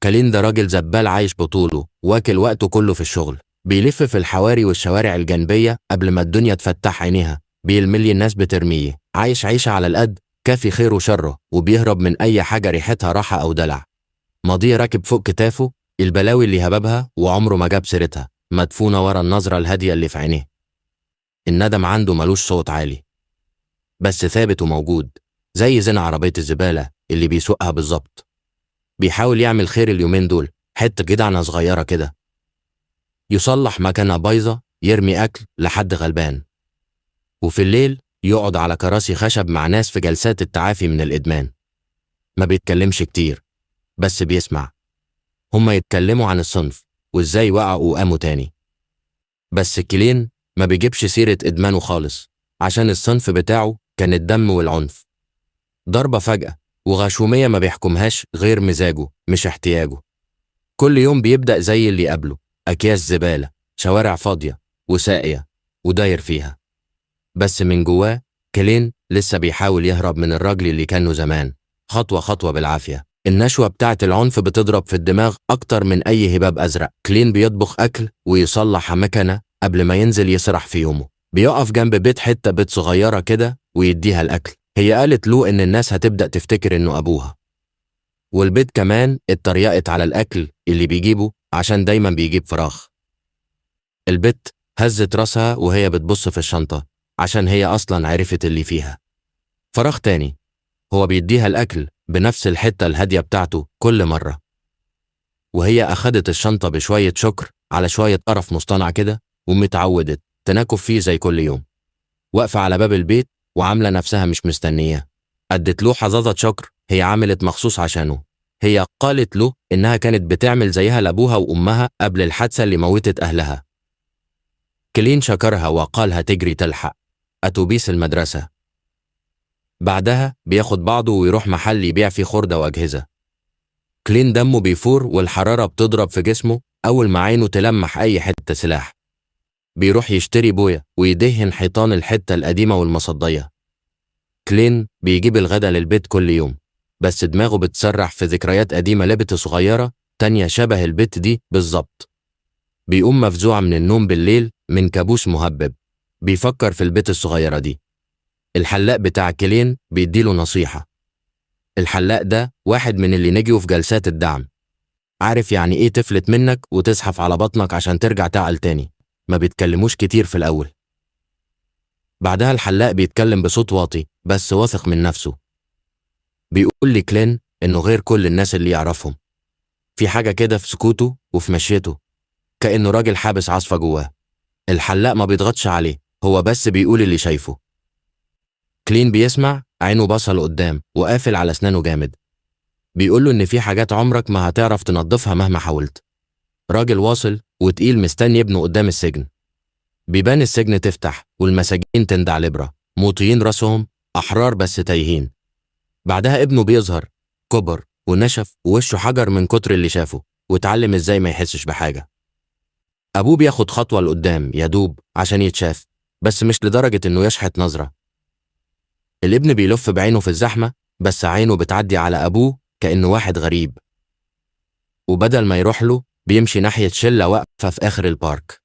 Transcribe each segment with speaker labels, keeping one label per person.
Speaker 1: كلين ده راجل زبال عايش بطوله، واكل وقته كله في الشغل، بيلف في الحواري والشوارع الجانبية قبل ما الدنيا تفتح عينيها، بيلملي الناس بترميه، عايش عيشة على القد، كافي خير وشره، وبيهرب من أي حاجة ريحتها راحة أو دلع. ماضيه راكب فوق كتافه البلاوي اللي هببها وعمره ما جاب سيرتها، مدفونة ورا النظرة الهادية اللي في عينيه. الندم عنده ملوش صوت عالي، بس ثابت وموجود، زي زين عربية الزبالة اللي بيسوقها بالظبط. بيحاول يعمل خير اليومين دول، حتة جدعنة صغيرة كده، يصلح مكانة بايظة، يرمي أكل لحد غلبان. وفي الليل يقعد على كراسي خشب مع ناس في جلسات التعافي من الإدمان. ما بيتكلمش كتير، بس بيسمع. هما يتكلموا عن الصنف وإزاي وقعوا وقاموا تاني. بس كلين ما بيجيبش سيرة إدمانه خالص، عشان الصنف بتاعه كان الدم والعنف. ضربة فجأة وغشومية ما بيحكمهاش غير مزاجه مش احتياجه. كل يوم بيبدأ زي اللي قبله، أكياس زبالة، شوارع فاضية وساقية، وداير فيها. بس من جواه كلين لسه بيحاول يهرب من الراجل اللي كانه زمان، خطوة خطوة بالعافية. النشوة بتاعت العنف بتضرب في الدماغ أكتر من أي هباب أزرق. كلين بيطبخ أكل ويصلح مكنة قبل ما ينزل يسرح في يومه. بيقف جنب حتة بيت صغيرة كده ويديها الأكل. هي قالت له إن الناس هتبدأ تفتكر إنه أبوها. والبيت كمان اتريقت على الأكل اللي بيجيبه عشان دايما بيجيب فراخ. البت هزت راسها وهي بتبص في الشنطة، عشان هي أصلا عرفت اللي فيها فراخ تاني. هو بيديها الأكل بنفس الحتة الهادية بتاعته كل مرة. وهي أخدت الشنطة بشوية شكر على شوية قرف مصطنع كده، ومتعودت تناكف فيه زي كل يوم. واقفة على باب البيت وعاملة نفسها مش مستنية. أدت له حظاظة شكر هي عملت مخصوص عشانه. هي قالت له إنها كانت بتعمل زيها لأبوها وأمها قبل الحادثة اللي موتت أهلها. كلين شكرها وقالها تجري تلحق أتوبيس المدرسة. بعدها بياخد بعضه ويروح محل يبيع فيه خردة وأجهزة. كلين دمه بيفور والحرارة بتضرب في جسمه أول ما عينه تلمح أي حتة سلاح. بيروح يشتري بوية ويدهن حيطان الحتة القديمة والمصدية. كلين بيجيب الغدا للبيت كل يوم، بس دماغه بتسرح في ذكريات قديمة لبت صغيرة تانية شبه البت دي بالظبط. بيقوم مفزوع من النوم بالليل من كابوس مهبب، بيفكر في البت الصغيرة دي. الحلاق بتاع كلين بيديله نصيحة. الحلاق ده واحد من اللي نجوا في جلسات الدعم، عارف يعني ايه تفلت منك وتزحف على بطنك عشان ترجع تعقل تاني. ما بيتكلموش كتير في الأول. بعدها الحلاق بيتكلم بصوت واطي بس واثق من نفسه. بيقول لكلين إنه غير كل الناس اللي يعرفهم. في حاجة كده في سكوته وفي مشيته، كأنه راجل حابس عصفة جواه. الحلاق ما بيضغطش عليه، هو بس بيقول اللي شايفه. كلين بيسمع، عينه باصة لقدام وقافل على أسنانه جامد. بيقوله إن في حاجات عمرك ما هتعرف تنظفها مهما حاولت. راجل واصل وتقيل مستني ابنه قدام السجن. بيبان السجن تفتح والمساجين تندع لبرة، موطيين راسهم، أحرار بس تايهين. بعدها ابنه بيظهر، كبر ونشف ووشه حجر من كتر اللي شافه، وتعلم ازاي ما يحسش بحاجة. أبوه بياخد خطوة لقدام يدوب عشان يتشاف، بس مش لدرجة إنه يشحت نظرة. الابن بيلف بعينه في الزحمة، بس عينه بتعدي على أبوه كأنه واحد غريب. وبدل ما يروح له بيمشي ناحية شلة واقفة في آخر البارك.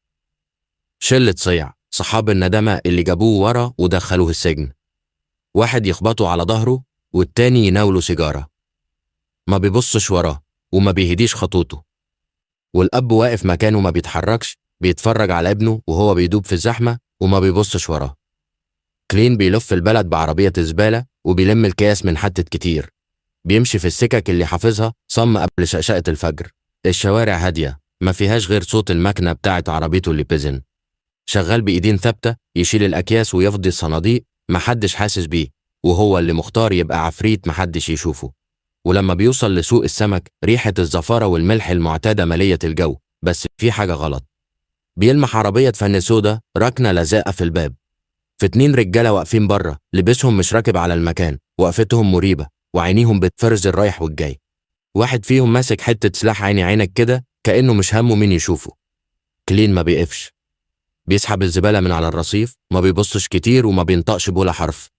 Speaker 1: شلة صيع، صحاب الندمة اللي جابوه ورا ودخلوه السجن. واحد يخبطه على ظهره والتاني يناوله سيجارة. ما بيبصش وراه وما بيهديش خطوته. والأب واقف مكانه ما بيتحركش، بيتفرج على ابنه وهو بيدوب في الزحمة وما بيبصش وراه. كلين بيلف البلد بعربية زبالة وبيلم الكياس من حتة كتير. بيمشي في السكك اللي حافظها صم قبل شقشقة الفجر. الشوارع هادية ما فيهاش غير صوت المكنة بتاعت عربيته اللي بيزن. شغال بإيدين ثابتة يشيل الأكياس ويفضي الصناديق، محدش حاسس بيه، وهو اللي مختار يبقى عفريت محدش يشوفه. ولما بيوصل لسوق السمك ريحة الزفارة والملح المعتادة مالية الجو، بس في حاجة غلط. بيلمح عربية فن سودا راكنة لزاقة في الباب. في 2 رجالة واقفين بره، لبسهم مش راكب على المكان، وقفتهم مريبة وعينيهم بتفرز الرايح والجاي. واحد فيهم ماسك حتة سلاح عيني عينك كده كأنه مش همه مين يشوفه. كلين ما بيقفش، بيسحب الزبالة من على الرصيف، ما بيبصش كتير وما بينطقش بولا حرف.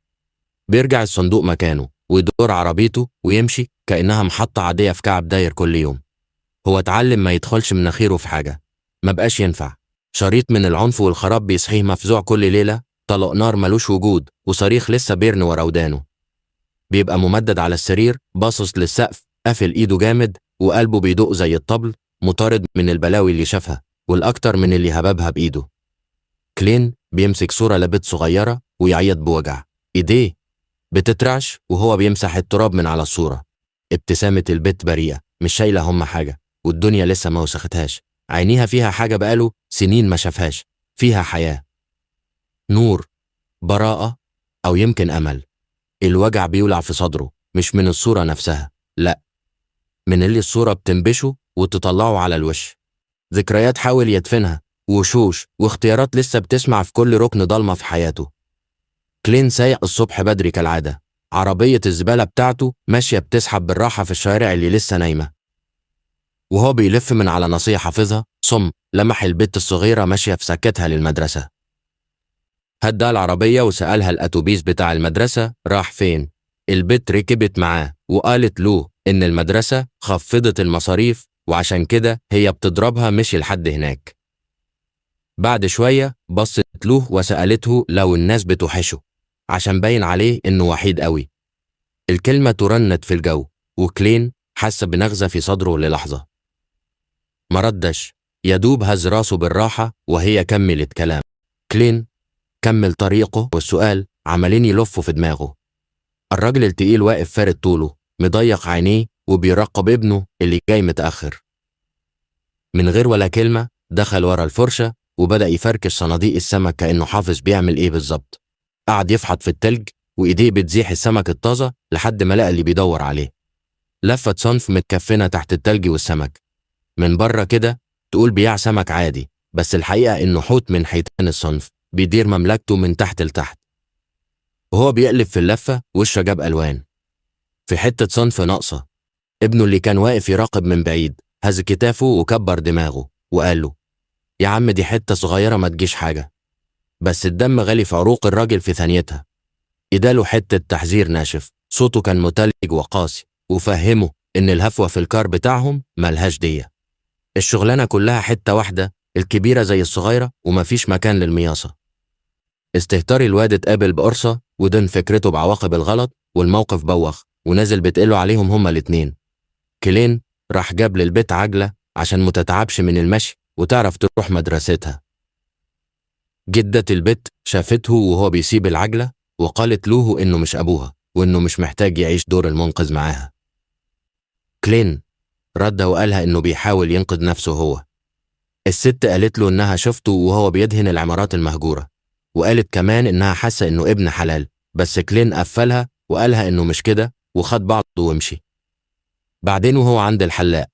Speaker 1: بيرجع الصندوق مكانه ويدور عربيته ويمشي كأنها محطة عادية في كعب داير كل يوم. هو اتعلم ما يدخلش مناخيره في حاجة، ما بقاش ينفع. شريط من العنف والخراب بيصحيه مفزوع كل ليلة، طلق نار ملوش وجود وصريخ لسه بيرن ورا ودانه. بيبقى ممدد على السرير باصص للسقف، قافل ايده جامد وقلبه بيدق زي الطبل، مطارد من البلاوي اللي شافها والأكتر من اللي هببها بإيده. كلين بيمسك صورة لبت صغيرة ويعيط بوجع. إيديه بتترعش وهو بيمسح التراب من على الصورة. ابتسامة البت بريئة، مش شايلة هم حاجة، والدنيا لسه ما وسختهاش. عينيها فيها حاجة بقاله سنين ما شافهاش، فيها حياة، نور، براءة، أو يمكن أمل. الوجع بيولع في صدره، مش من الصورة نفسها، لأ، من اللي الصورة بتنبشه وتطلعه على الوش. ذكريات حاول يدفنها، وشوش واختيارات لسه بتسمع في كل ركن ضلمة في حياته. كلين سايق الصبح بدري كالعادة، عربية الزبالة بتاعته ماشية بتسحب بالراحة في الشوارع اللي لسه نايمة. وهو بيلف من على نصية حافظها لمح البت الصغيرة ماشية في سكتها للمدرسة. هدى العربية وسألها الأتوبيس بتاع المدرسة راح فين. البت ركبت معاه وقالت له إن المدرسة خفضت المصاريف وعشان كده هي بتضربها مشي لحد هناك. بعد شوية بصت له وسألته لو الناس بتوحشه، عشان باين عليه إنه وحيد قوي. الكلمة ترنت في الجو، وكلين حس بنغزة في صدره للحظة. مردش، يدوب هز راسه بالراحة وهي كملت كلام. كلين كمل طريقه والسؤال عمالين يلفوا في دماغه. الراجل التقيل واقف فارد طوله، مضيق عينيه وبيراقب ابنه اللي جاي متأخر. من غير ولا كلمة دخل ورا الفرشة وبدأ يفركش صناديق السمك كأنه حافظ بيعمل ايه بالظبط. قعد يفحط في التلج وإيديه بتزيح السمك الطازة لحد ما لقى اللي بيدور عليه. لفت صنف متكفنة تحت التلج والسمك. من بره كده تقول بياع سمك عادي، بس الحقيقة إنه حوت من حيتان الصنف بيدير مملكته من تحت لتحت. وهو بيقلب في اللفة وشه جاب ألوان. في حتة صنف ناقصة. ابنه اللي كان واقف يراقب من بعيد هز كتافه وكبر دماغه وقال له: يا عم دي حتة صغيرة ما تجيش حاجة. بس الدم غلي في عروق الراجل في ثانيتها. اداله حتة تحذير ناشف، صوته كان متلج وقاسي، وفهمه إن الهفوة في الكار بتاعهم ملهاش دية. الشغلانة كلها حتة واحدة، الكبيرة زي الصغيرة، ومفيش مكان للمياصة. استهتار الواد اتقابل بقرصة ودن فكرته بعواقب الغلط، والموقف بوخ ونزل بتقله عليهم هما الاتنين. كلين راح جاب للبيت عجلة عشان متتعبش من المشي وتعرف تروح مدرستها. جدة البت شافته وهو بيسيب العجلة وقالت له إنه مش أبوها وإنه مش محتاج يعيش دور المنقذ معاها. كلين رد وقالها إنه بيحاول ينقذ نفسه هو. الست قالت له إنها شفته وهو بيدهن العمارات المهجورة، وقالت كمان إنها حاسة إنه ابن حلال، بس كلين قفلها وقالها إنه مش كده وخد بعضه ومشي. بعدين وهو عند الحلاق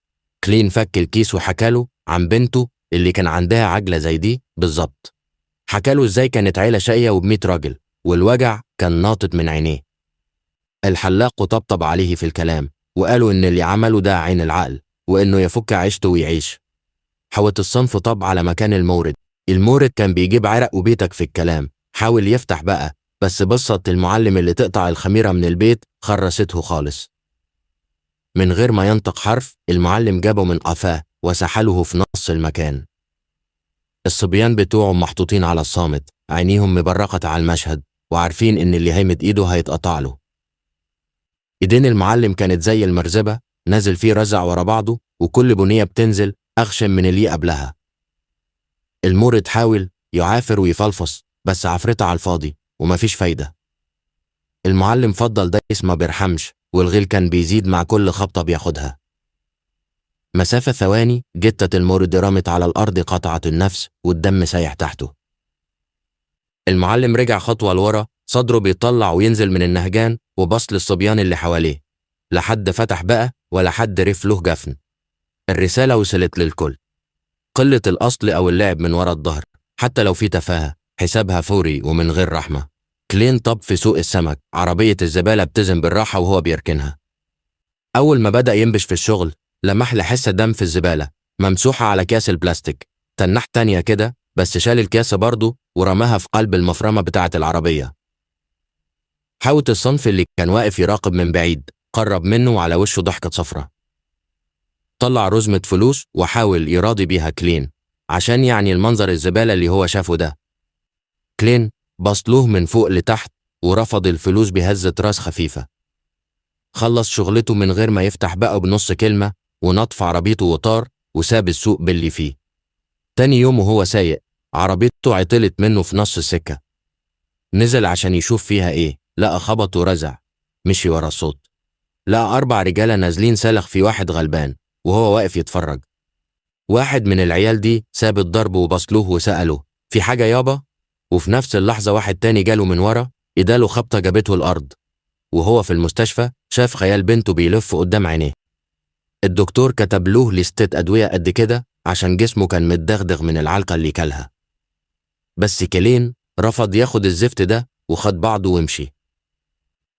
Speaker 1: كلين فك الكيس وحكاله عن بنته اللي كان عندها عجلة زي دي بالظبط. حكاله إزاي كانت عيلة شقية وب100 راجل، والوجع كان ناطط من عينيه. الحلاق طبطب عليه في الكلام وقالوا إن اللي عمله ده عين العقل، وإنه يفك عيشته ويعيش. حوت الصنف طب على مكان المورد. المورد كان بيجيب عرق وبيتك في الكلام. حاول يفتح بقى، بس بصت المعلم اللي تقطع الخميرة من البيت خرسته خالص. من غير ما ينطق حرف المعلم جابه من قفاه وسحله في نص المكان. الصبيان بتوعه محطوطين على الصامت، عينيهم مبرقة على المشهد وعارفين إن اللي هيمد إيده هيتقطع له. إيدين المعلم كانت زي المرزبة، نازل فيه رزع ورا بعضه وكل بنية بتنزل أخشن من اللي قبلها. المورد حاول يعافر ويفلفص بس عفرتها على الفاضي ومفيش فايدة. المعلم فضل دايس ما بيرحمش، والغيل كان بيزيد مع كل خبطة بياخدها. مسافة ثواني جتة المورد رمت على الأرض قطعت النفس والدم سايح تحته. المعلم رجع خطوة لورا، صدره بيطلع وينزل من النهجان وبص للصبيان اللي حواليه. لا حد فتح بقى ولا حد رف له جفن. الرسالة وصلت للكل. قلة الأصل أو اللعب من ورا الظهر حتى لو في تفاهة حسابها فوري ومن غير رحمة. كلين طب في سوق السمك، عربية الزبالة بتزن بالراحة وهو بيركنها. أول ما بدأ ينبش في الشغل لمح لحس دم في الزبالة ممسوحة على كاس البلاستيك. تنح تانية كده بس شال الكاس برضه ورماها في قلب المفرمة بتاعة العربية. حاوت الصنف اللي كان واقف يراقب من بعيد قرب منه وعلى وشه ضحكة صفرة. طلع رزمة فلوس وحاول يراضي بيها كلين عشان يعني المنظر الزبالة اللي هو شافه ده. كلين بصله من فوق لتحت ورفض الفلوس بهزة راس خفيفة. خلص شغلته من غير ما يفتح بقى بنص كلمة ونطف عربيته وطار وساب السوق باللي فيه. تاني يوم وهو سايق عربيته عطلت منه في نص السكة. نزل عشان يشوف فيها ايه، لقى خبط ورزع. مشي ورا الصوت، لقى 4 رجالة نازلين سلخ في واحد غلبان وهو واقف يتفرج. واحد من العيال دي ساب الضرب وبصلوه وسأله في حاجة يابا؟ وفي نفس اللحظة واحد تاني جاله من ورا اداله خبطة جابته الأرض. وهو في المستشفى شاف خيال بنته بيلف قدام عينيه. الدكتور كتب له لستة أدوية قد كده عشان جسمه كان متدغدغ من العلقة اللي كلها. بس كلين رفض ياخد الزفت ده وخد بعضه ومشي.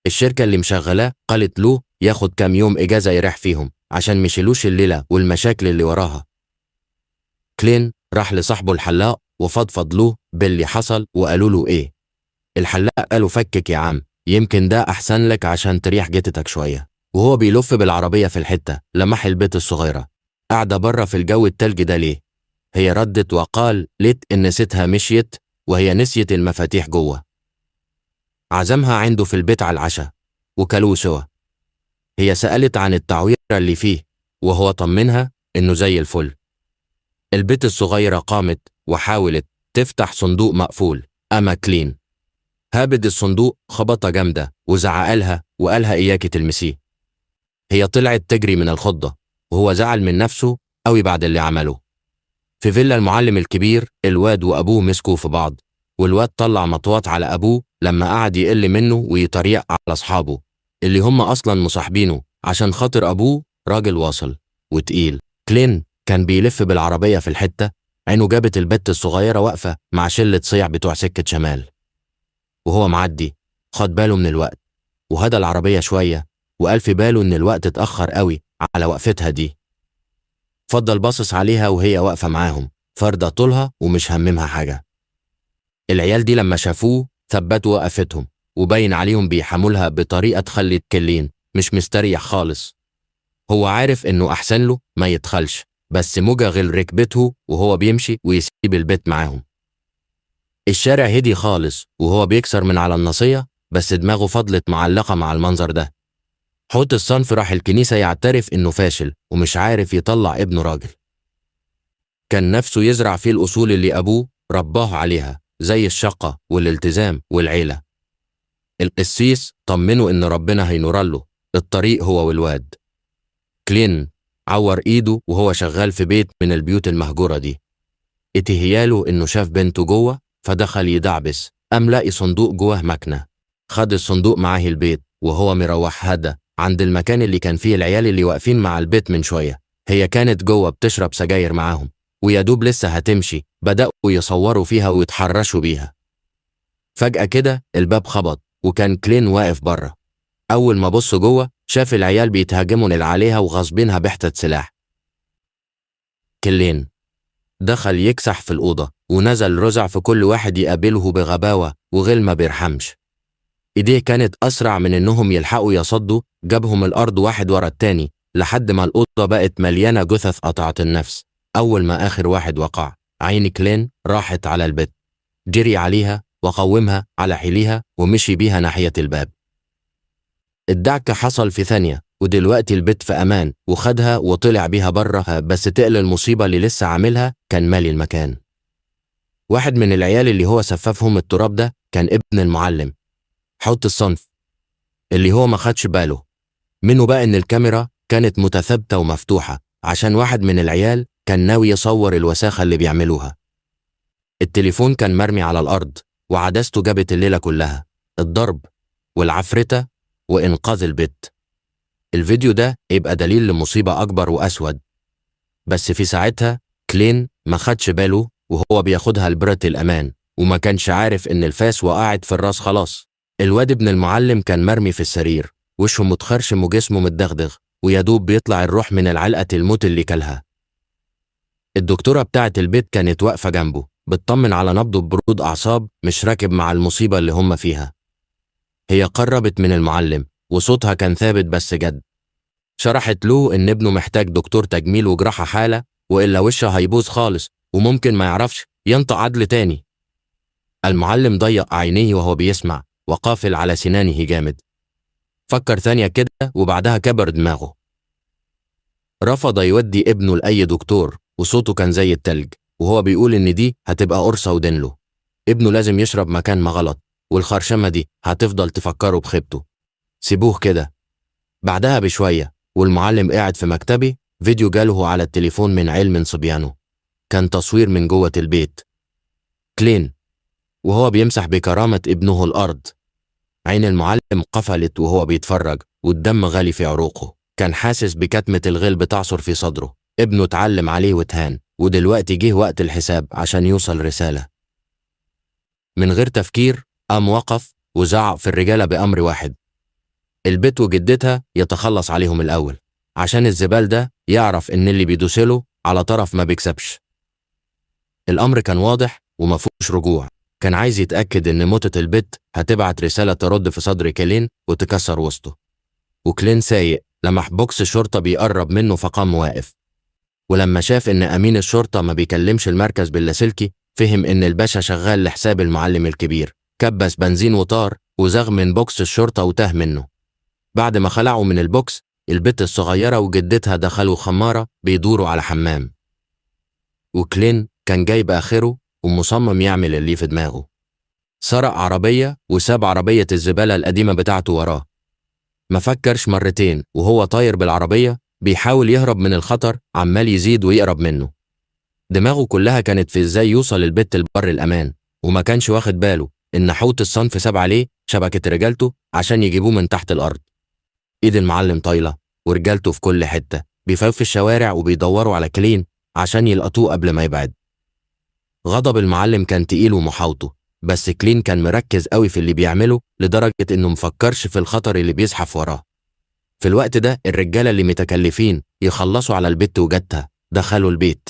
Speaker 1: الشركة اللي مشغلاه قالت له ياخد كام يوم إجازة يريح فيهم عشان مشيلوش الليلة والمشاكل اللي وراها. كلين راح لصاحبه الحلاق وفضفض له باللي حصل وقالوا له ايه. الحلاق قالوا فكك يا عم، يمكن ده أحسن لك عشان تريح جتتك شوية. وهو بيلف بالعربية في الحتة لمح البيت الصغيرة قاعدة بره في الجو التلج ده ليه. هي ردت وقال ليت إن نسيتها مشيت وهي نسيت المفاتيح جوه. عزمها عنده في البيت على العشاء وكلوا سوا. هي سألت عن التعويرة اللي فيه وهو طمنها إنه زي الفل. البيت الصغيرة قامت وحاولت تفتح صندوق مقفول، أما كلين هابد الصندوق خبطة جامدة وزعقلها وقالها إياكي تلمسيه. هي طلعت تجري من الخضة وهو زعل من نفسه قوي بعد اللي عمله. في فيلا المعلم الكبير الواد وأبوه مسكوا في بعض، والواد طلع مطوات على أبوه لما قعد يقل منه ويتريق على أصحابه اللي هم أصلا مصاحبينه عشان خاطر أبوه راجل واصل وتقيل. كلين كان بيلف بالعربية في الحتة، عينه جابت البت الصغيرة واقفة مع شلة صيع بتوع سكة شمال. وهو معدي خد باله من الوقت وهدى العربية شوية وقال في باله إن الوقت اتأخر قوي على وقفتها دي. فضل باصص عليها وهي واقفة معاهم فردة طولها ومش هممها حاجة. العيال دي لما شافوه ثبتوا وقفتهم وبين عليهم بيحملها بطريقة تخلي كلين مش مستريح خالص. هو عارف إنه أحسن له ما يدخلش، بس موجة غير ركبته وهو بيمشي ويسيب البيت معاهم. الشارع هدي خالص وهو بيكسر من على الناصية، بس دماغه فضلت معلقة مع المنظر ده. حوت الصنف راح الكنيسة يعترف إنه فاشل ومش عارف يطلع ابنه راجل. كان نفسه يزرع فيه الأصول اللي أبوه رباه عليها زي الشقة والالتزام والعيلة. القسيس طمنه إن ربنا هينورله الطريق هو والواد. كلين عور إيده وهو شغال في بيت من البيوت المهجورة دي. اتهياله إنه شاف بنته جوه فدخل يدعبس، قام لاقي صندوق جوه مكنة. خد الصندوق معاه البيت وهو مروح هدى عند المكان اللي كان فيه العيال اللي واقفين مع البيت من شوية. هي كانت جوه بتشرب سجاير معاهم ويادوب لسه هتمشي بدأوا يصوروا فيها ويتحرشوا بيها. فجأة كده الباب خبط وكان كلين واقف بره. أول ما بص جوه شاف العيال بيتهاجموا عليها وغاصبينها بحتة سلاح. كلين دخل يكسح في الأوضة ونزل رزع في كل واحد يقابله بغباوة وغل ما بيرحمش. إيديه كانت أسرع من إنهم يلحقوا يصدوا، جابهم الأرض واحد ورا التاني لحد ما الأوضة بقت مليانة جثث قطعت النفس. أول ما آخر واحد وقع عين كلين راحت على البت، جري عليها وقومها على حيليها ومشي بيها ناحية الباب. الدعك حصل في ثانية ودلوقتي البت في أمان وخدها وطلع بيها بره، بس تقل المصيبة اللي لسه عاملها كان مالي المكان. واحد من العيال اللي هو سففهم التراب ده كان ابن المعلم حوت الصنف اللي هو ما خدش باله منه بقى إن الكاميرا كانت متثبتة ومفتوحة عشان واحد من العيال كان ناوي يصور الوساخة اللي بيعملوها. التليفون كان مرمي على الأرض وعدسته جابت الليلة كلها، الضرب والعفرتة وإنقاذ البت. الفيديو ده يبقى دليل لمصيبة أكبر وأسود، بس في ساعتها كلين ما خدش باله وهو بياخدها لبرة الأمان وما كانش عارف إن الفاس وقعت في الراس خلاص. الواد ابن المعلم كان مرمي في السرير وشه متخرشم وجسمه متدغدغ ويدوب بيطلع الروح من العلقة الموت اللي كلها. الدكتورة بتاعة البيت كانت واقفة جنبه بتطمن على نبضه ببرود أعصاب مش راكب مع المصيبة اللي هم فيها. هي قربت من المعلم وصوتها كان ثابت بس جد. شرحت له إن ابنه محتاج دكتور تجميل وجراحة حالة، وإلا وشه هيبوظ خالص وممكن ما يعرفش ينطق عدل تاني. المعلم ضيق عينيه وهو بيسمع وقافل على سنانه جامد. فكر ثانية كده وبعدها كبر دماغه. رفض يودي ابنه لأي دكتور، وصوته كان زي التلج وهو بيقول إن دي هتبقى قرصة ودنله. ابنه لازم يشرب مكان ما غلط، والخرشمة دي هتفضل تفكره بخيبته. سيبوه كده. بعدها بشوية والمعلم قاعد في مكتبي، فيديو جاله على التليفون من عيل من صبيانه. كان تصوير من جوه البيت. كلين وهو بيمسح بكرامة ابنه الأرض. عين المعلم قفلت وهو بيتفرج والدم غالي في عروقه. كان حاسس بكتمة الغل بتعصر في صدره. ابنه اتعلم عليه وتهان، ودلوقتي جه وقت الحساب عشان يوصل رسالة. من غير تفكير قام وقف وزعق في الرجالة بأمر واحد: البت وجدتها يتخلص عليهم الأول، عشان الزبال ده يعرف إن اللي بيدوسله على طرف ما بيكسبش. الأمر كان واضح ومفهوش رجوع. كان عايز يتأكد إن موتة البت هتبعت رسالة ترد في صدر كلين وتكسر وسطه. وكلين سايق لمح بوكس شرطة بيقرب منه فقام واقف. ولما شاف إن أمين الشرطة ما بيكلمش المركز باللاسلكي، فهم إن الباشا شغال لحساب المعلم الكبير. كبس بنزين وطار وزاغ من بوكس الشرطة وتاه منه. بعد ما خلعوا من البوكس، البت الصغيرة وجدتها دخلوا خمارة بيدوروا على حمام. وكلين كان جايب آخره ومصمم يعمل اللي في دماغه. سرق عربية وساب عربية الزبالة القديمة بتاعته وراه. ما فكرش مرتين وهو طاير بالعربية بيحاول يهرب من الخطر عمال يزيد ويقرب منه. دماغه كلها كانت في ازاي يوصل البت لبر الأمان، وما كانش واخد باله إن حوت الصنف ساب عليه شبكة رجالته عشان يجيبوه من تحت الأرض. إيد المعلم طايلة ورجالته في كل حتة بيفوت في الشوارع وبيدوروا على كلين عشان يلقطوه قبل ما يبعد. غضب المعلم كان تقيل ومحاوطه، بس كلين كان مركز قوي في اللي بيعمله لدرجة إنه مفكرش في الخطر اللي بيزحف وراه. في الوقت ده الرجالة اللي متكلفين يخلصوا على البت وجدتها دخلوا البيت.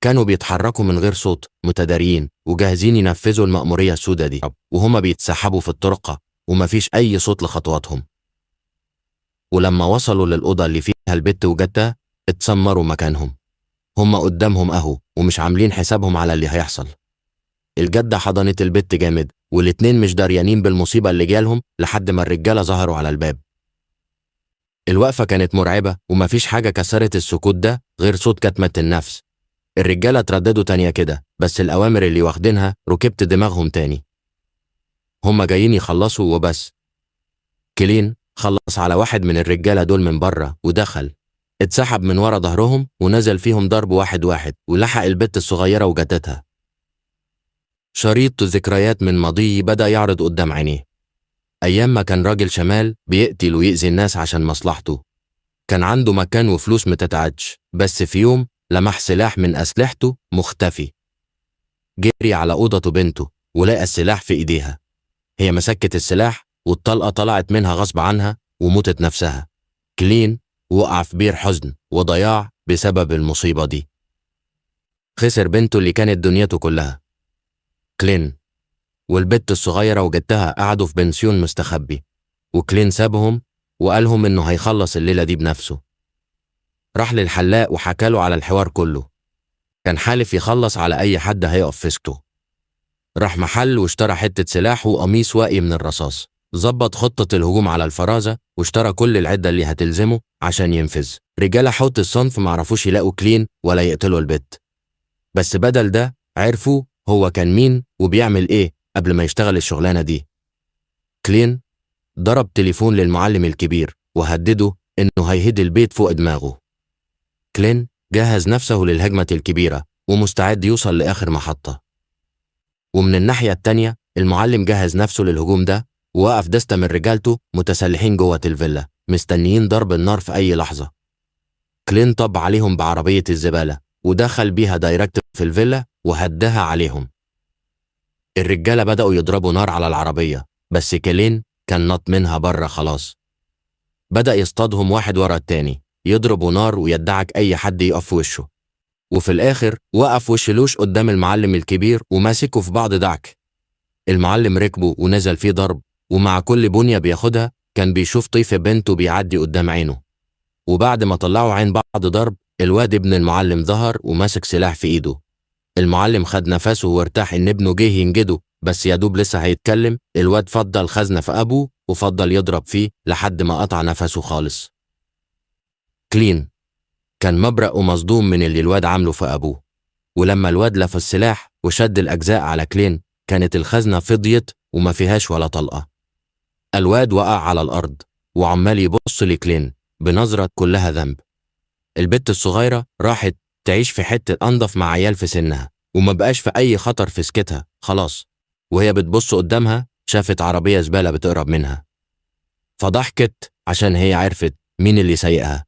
Speaker 1: كانوا بيتحركوا من غير صوت، متداريين وجاهزين ينفذوا المأمورية السوداء دي، وهما بيتسحبوا في الطرقة ومفيش أي صوت لخطواتهم. ولما وصلوا للأوضة اللي فيها البت وجدتها اتسمروا مكانهم. هما قدامهم أهو ومش عاملين حسابهم على اللي هيحصل. الجدة حضنت البت جامد، والاتنين مش داريانين بالمصيبة اللي جالهم لحد ما الرجالة ظهروا على الباب. الوقفة كانت مرعبة ومفيش حاجة كسرت السكوت ده غير صوت كتمة النفس. الرجالة ترددوا تانية كده، بس الأوامر اللي واخدينها ركبت دماغهم تاني. هما جايين يخلصوا وبس. كلين خلص على واحد من الرجالة دول من بره ودخل، اتسحب من ورا ظهرهم ونزل فيهم ضرب واحد واحد ولحق البت الصغيرة وجدتها. شريط ذكريات من ماضيه بدأ يعرض قدام عينيه. أيام ما كان راجل شمال بيقتل ويأذي الناس عشان مصلحته. كان عنده مكان وفلوس متتعدش، بس في يوم لمح سلاح من أسلحته مختفي. جري على أوضة بنته ولقى السلاح في إيديها. هي مسكت السلاح والطلقة طلعت منها غصب عنها وموتت نفسها. كلين وقع في بير حزن وضياع بسبب المصيبة دي. خسر بنته اللي كانت دنيته كلها. كلين والبت الصغيرة وجدتها قعدوا في بنسيون مستخبي، وكلين سابهم وقالهم إنه هيخلص الليلة دي بنفسه. راح للحلاق وحكاله على الحوار كله. كان حالف يخلص على أي حد هيقف في سكته. راح محل واشترى حتة سلاح وقميص واقي من الرصاص. ظبط خطة الهجوم على الفرازة واشترى كل العدة اللي هتلزمه عشان ينفذ. رجالة حوت الصنف معرفوش يلاقوا كلين ولا يقتلوا البت، بس بدل ده عرفوا هو كان مين وبيعمل ايه قبل ما يشتغل الشغلانة دي. كلين ضرب تليفون للمعلم الكبير وهدده انه هيهد البيت فوق دماغه. كلين جهز نفسه للهجمة الكبيرة ومستعد يوصل لآخر محطة. ومن الناحية التانية المعلم جهز نفسه للهجوم ده، ووقف دستة من رجالته متسلحين جوه الفيلا مستنيين ضرب النار في أي لحظة. كلين طب عليهم بعربية الزبالة ودخل بيها دايركت في الفيلا وهدها عليهم. الرجالة بدأوا يضربوا نار على العربية، بس كلين كان نط منها بره خلاص. بدأ يصطادهم واحد ورا التاني، يضربوا نار ويدعك أي حد يقف في وشه. وفي الآخر وقف وشلوش قدام المعلم الكبير وماسكه في بعض دعك. المعلم ركبه ونزل فيه ضرب، ومع كل بنية بياخدها كان بيشوف طيف بنته بيعدي قدام عينه. وبعد ما طلعوا عين بعض ضرب، الواد ابن المعلم ظهر وماسك سلاح في ايده. المعلم خد نفسه وارتاح ان ابنه جه ينجده، بس يا دوب لسه هيتكلم الواد فضل خزنة في ابوه وفضل يضرب فيه لحد ما قطع نفسه خالص. كلين كان مبرق ومصدوم من اللي الواد عامله في ابوه، ولما الواد لف السلاح وشد الاجزاء على كلين كانت الخزنة فضيت وما فيهاش ولا طلقة. الواد وقع على الارض وعمال يبص لكلين بنظرة كلها ذنب. البت الصغيرة راحت تعيش في حتة أنضف مع عيال في سنها وما بقاش في أي خطر في سكتها خلاص، وهي بتبص قدامها شافت عربية زبالة بتقرب منها، فضحكت عشان هي عرفت مين اللي سايقها.